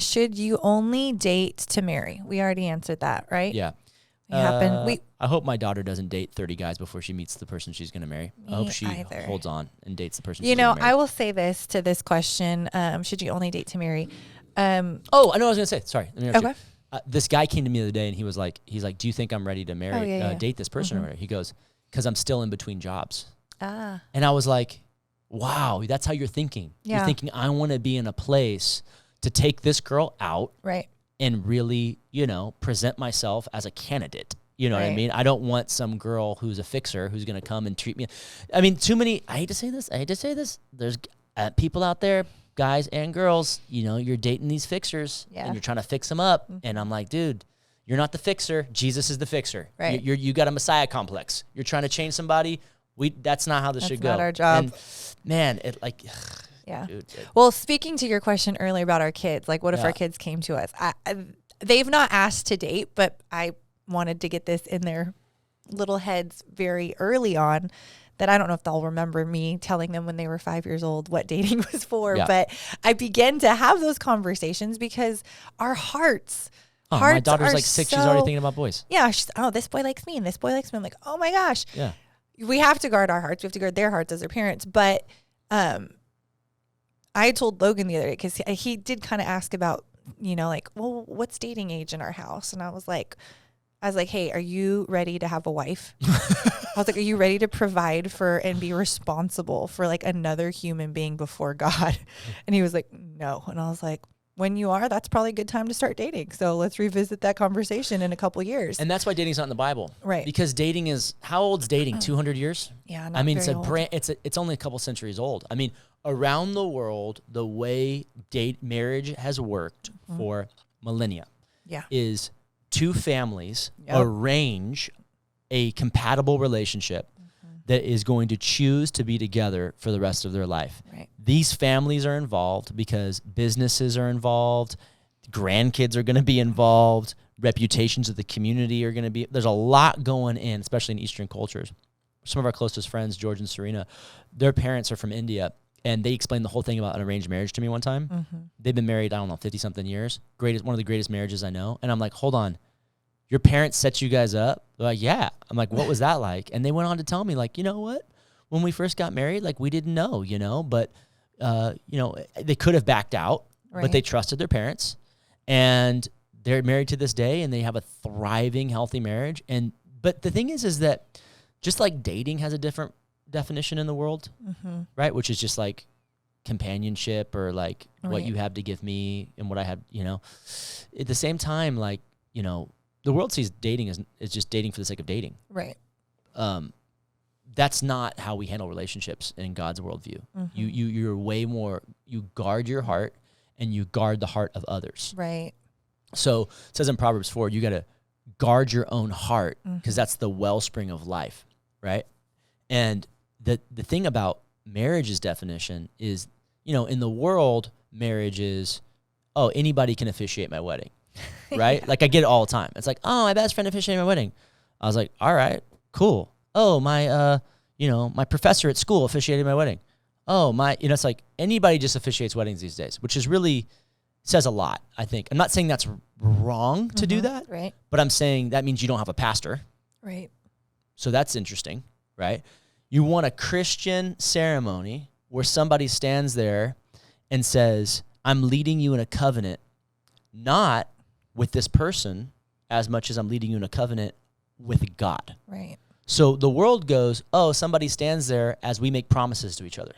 should you only date to marry? We already answered that, right? Yeah. I hope my daughter doesn't date 30 guys before she meets the person she's going to marry. I hope she holds on and dates the person she's going to marry. I will say this to this question. Should you only date to marry? I know what I was going to say. Sorry. Let me Okay. This guy came to me the other day and he's like, do you think I'm ready to marry, date this person or whatever? He goes, because I'm still in between jobs. And I was like, wow, that's how you're thinking. Yeah. You're thinking, I want to be in a place to take this girl out. Right. And really, present myself as a candidate. You know what I mean? I don't want some girl who's a fixer who's going to come and treat me. I mean, I hate to say this. There's people out there, guys and girls, you're dating these fixers and you're trying to fix them up. Mm-hmm. And I'm like, dude, you're not the fixer. Jesus is the fixer. Right. You got a Messiah complex. You're trying to change somebody. That's not how this should go. That's not our job. And man, yeah. Dude, well, speaking to your question earlier about our kids, like what if our kids came to us? They've not asked to date, but I wanted to get this in their little heads very early on that I don't know if they'll remember me telling them when they were 5 years old what dating was for. Yeah. But I began to have those conversations because our hearts my daughter's like 6. She's already thinking about boys. Yeah. This boy likes me and this boy likes me. I'm like, oh my gosh. Yeah. We have to guard our hearts. We have to guard their hearts as their parents. But I told Logan the other day because he did kind of ask about, well, what's dating age in our house? And I was like, hey, are you ready to have a wife? I was like, are you ready to provide for and be responsible for like another human being before God? And he was like, no. And I was like, when you are, that's probably a good time to start dating. So let's revisit that conversation in a couple years. And that's why dating's not in the Bible. Right. Because dating is, how old's dating? 200 years? Yeah. Not very old. It's only a couple centuries old. I mean, around the world, the way marriage has worked for millennia is two families arrange a compatible relationship that is going to choose to be together for the rest of their life. Right. These families are involved because businesses are involved, grandkids are going to be involved, reputations of the community are going to be, there's a lot going in, especially in Eastern cultures. Some of our closest friends, George and Serena, their parents are from India, and they explained the whole thing about an arranged marriage to me one time. Mm-hmm. They've been married, 50-something years. One of the greatest marriages I know. And I'm like, hold on. Your parents set you guys up? They're like, yeah. I'm like, what was that like? And they went on to tell me, like, you know what? When we first got married, like, we didn't know, but, they could have backed out, but they trusted their parents. And they're married to this day, and they have a thriving, healthy marriage. But the thing is that just like dating has a different definition in the world, right? Which is just like companionship or like what you have to give me and what I have, At the same time, like, the world sees dating as just dating for the sake of dating. Right. That's not how we handle relationships in God's worldview. Mm-hmm. You're way more, you guard your heart and you guard the heart of others. Right. So it says in Proverbs 4, you got to guard your own heart because that's the wellspring of life, right? And the thing about marriage's definition is, in the world, marriage is, anybody can officiate my wedding. Right? Like I get it all the time. It's like, my best friend officiated my wedding. I was like, all right, cool. Oh, my professor at school officiated my wedding. Oh, it's like anybody just officiates weddings these days, which is really says a lot, I think. I'm not saying that's wrong to do that. Right. But I'm saying that means you don't have a pastor. Right. So that's interesting, right? You want a Christian ceremony where somebody stands there and says, I'm leading you in a covenant, not with this person as much as I'm leading you in a covenant with God. Right. So the world goes, somebody stands there as we make promises to each other.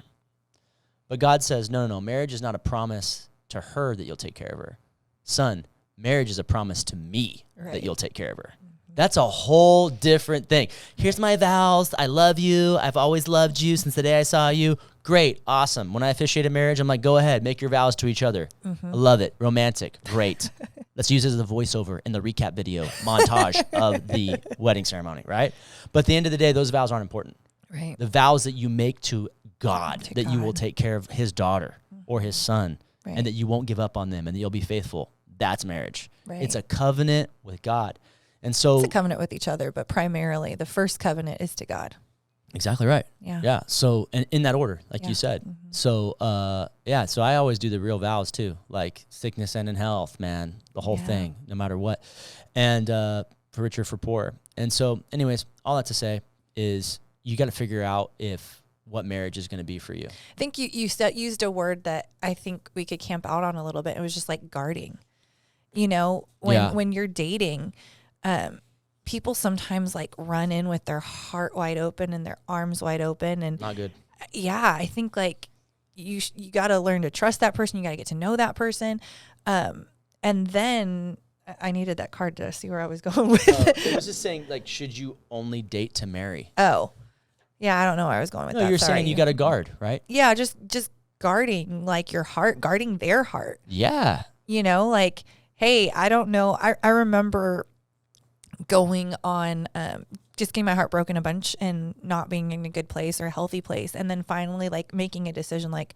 But God says, no, marriage is not a promise to her that you'll take care of her. Son, marriage is a promise to me that you'll take care of her. That's a whole different thing. Here's my vows. I love you. I've always loved you since the day I saw you. Great. Awesome. When I officiate a marriage, I'm like, go ahead. Make your vows to each other. I love it. Romantic. Great. Let's use it as a voiceover in the recap video montage of the wedding ceremony, right? But at the end of the day, those vows aren't important. Right. The vows that you make to God, that you will take care of his daughter or his son, and that you won't give up on them and that you'll be faithful. That's marriage. Right. It's a covenant with God. And so it's a covenant with each other, but primarily the first covenant is to God. Exactly right. Yeah. Yeah. So, and in that order, like you said. Mm-hmm. So, yeah. So I always do the real vows too, like sickness and in health, man, the whole thing, no matter what. And for rich or for poor. And so, anyways, all that to say is you got to figure out what marriage is going to be for you. I think you used a word that I think we could camp out on a little bit. It was just like guarding. You know, when you're dating, people sometimes like run in with their heart wide open and their arms wide open, and not good. Yeah, I think like you got to learn to trust that person. You got to get to know that person, and then I needed that card to see where I was going with it. It was just saying, like, should you only date to marry? Oh, yeah, I don't know where I was going with that. No, you're saying you got to guard, right? Yeah, just guarding like your heart, guarding their heart. Yeah. You know, like, hey, I don't know. I remember going on, just getting my heart broken a bunch and not being in a good place or a healthy place. And then finally like making a decision, like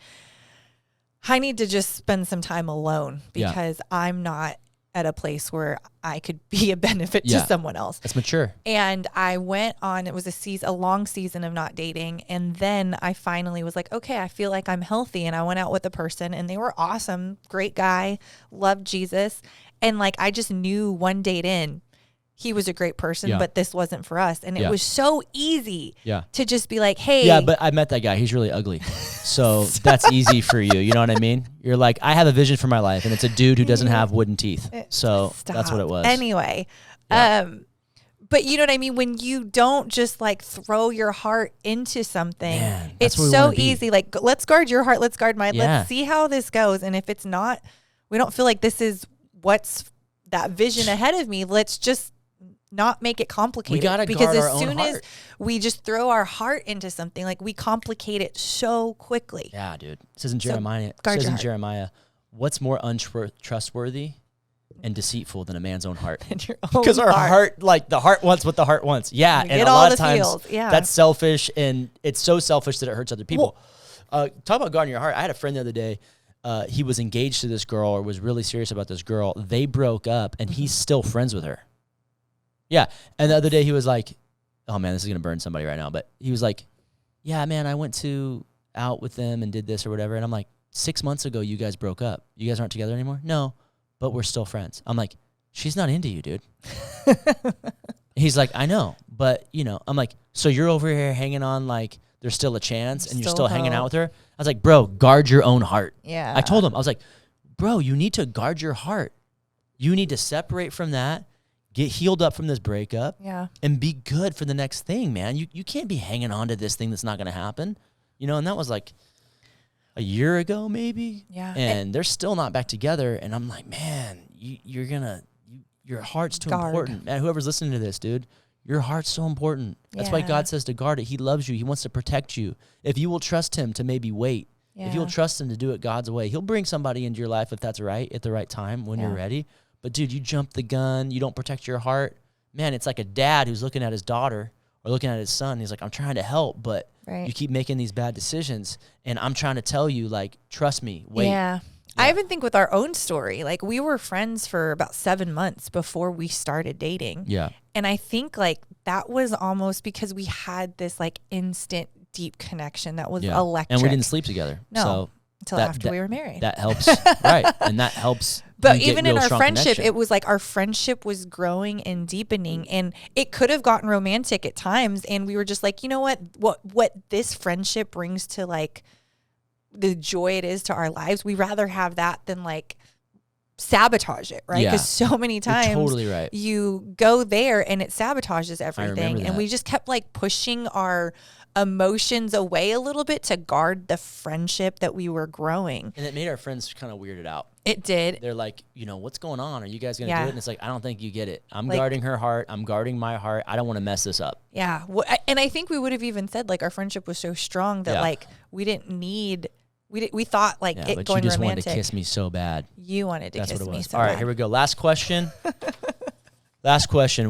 I need to just spend some time alone because I'm not at a place where I could be a benefit to someone else. That's mature. And I went on, it was a long season of not dating. And then I finally was like, okay, I feel like I'm healthy. And I went out with a person and they were awesome. Great guy, loved Jesus. And like, I just knew one date in, he was a great person, but this wasn't for us. And it was so easy to just be like, hey. Yeah, but I met that guy. He's really ugly. So that's easy for you. You know what I mean? You're like, I have a vision for my life, and it's a dude who doesn't have wooden teeth. So that's what it was. Anyway, but you know what I mean? When you don't just like throw your heart into something, it's so easy. Like, let's guard your heart. Let's guard mine. Let's see how this goes. And if it's not, we don't feel like this is what's that vision ahead of me. Let's just not make it complicated. We gotta because guard as our own soon heart. as we just throw our heart into something, like we complicate it so quickly. Yeah, dude. It says in Jeremiah, what's more untrustworthy and deceitful than a man's own heart? Because our heart, like the heart wants what the heart wants. Yeah, and a lot of times that's selfish, and it's so selfish that it hurts other people. Talk about guarding your heart. I had a friend the other day. He was engaged to this girl, or was really serious about this girl. They broke up, and he's still friends with her. Yeah. And the other day he was like, oh man, this is going to burn somebody right now. But he was like, yeah, man, I went out with them and did this or whatever. And I'm like, 6 months ago, you guys broke up. You guys aren't together anymore? No, but we're still friends. I'm like, she's not into you, dude. He's like, I know. But, you know, I'm like, so you're over here hanging on like there's still a chance and you're still hanging out with her? I was like, bro, guard your own heart. Yeah. I told him, I was like, bro, you need to guard your heart. You need to separate from that. Get healed up from this breakup and be good for the next thing, man. You can't be hanging on to this thing that's not going to happen, you know? And that was like a year ago, maybe. Yeah. And they're still not back together. And I'm like, man, your heart's too important. Man, whoever's listening to this, dude, your heart's so important. That's why God says to guard it. He loves you. He wants to protect you. If you will trust him to maybe wait, if you'll trust him to do it God's way, he'll bring somebody into your life if that's right, at the right time when you're ready. But, dude, you jump the gun. You don't protect your heart. Man, it's like a dad who's looking at his daughter or looking at his son. He's like, I'm trying to help, but you keep making these bad decisions. And I'm trying to tell you, like, trust me, wait. Yeah. I even think with our own story, like, we were friends for about 7 months before we started dating. Yeah. And I think, like, that was almost because we had this, like, instant, deep connection that was electric. And we didn't sleep together. No. So until after we were married. That helps. Right. And that helps. But even in our friendship, it was like our friendship was growing and deepening, and it could have gotten romantic at times. And we were just like, you know what this friendship brings to like the joy it is to our lives. We rather have that than like sabotage it. Right. Because so many times you go there and it sabotages everything. And we just kept like pushing our emotions away a little bit to guard the friendship that we were growing. And it made our friends kind of weirded out. It did. They're like, you know, what's going on? Are you guys going to do it? And it's like, I don't think you get it. I'm like, guarding her heart. I'm guarding my heart. I don't want to mess this up. Yeah. And I think we would have even said like our friendship was so strong that like we didn't need, we thought like it but going you just romantic. wanted to kiss me so bad. You wanted to kiss me so bad. All right, here we go. Last question. Last question.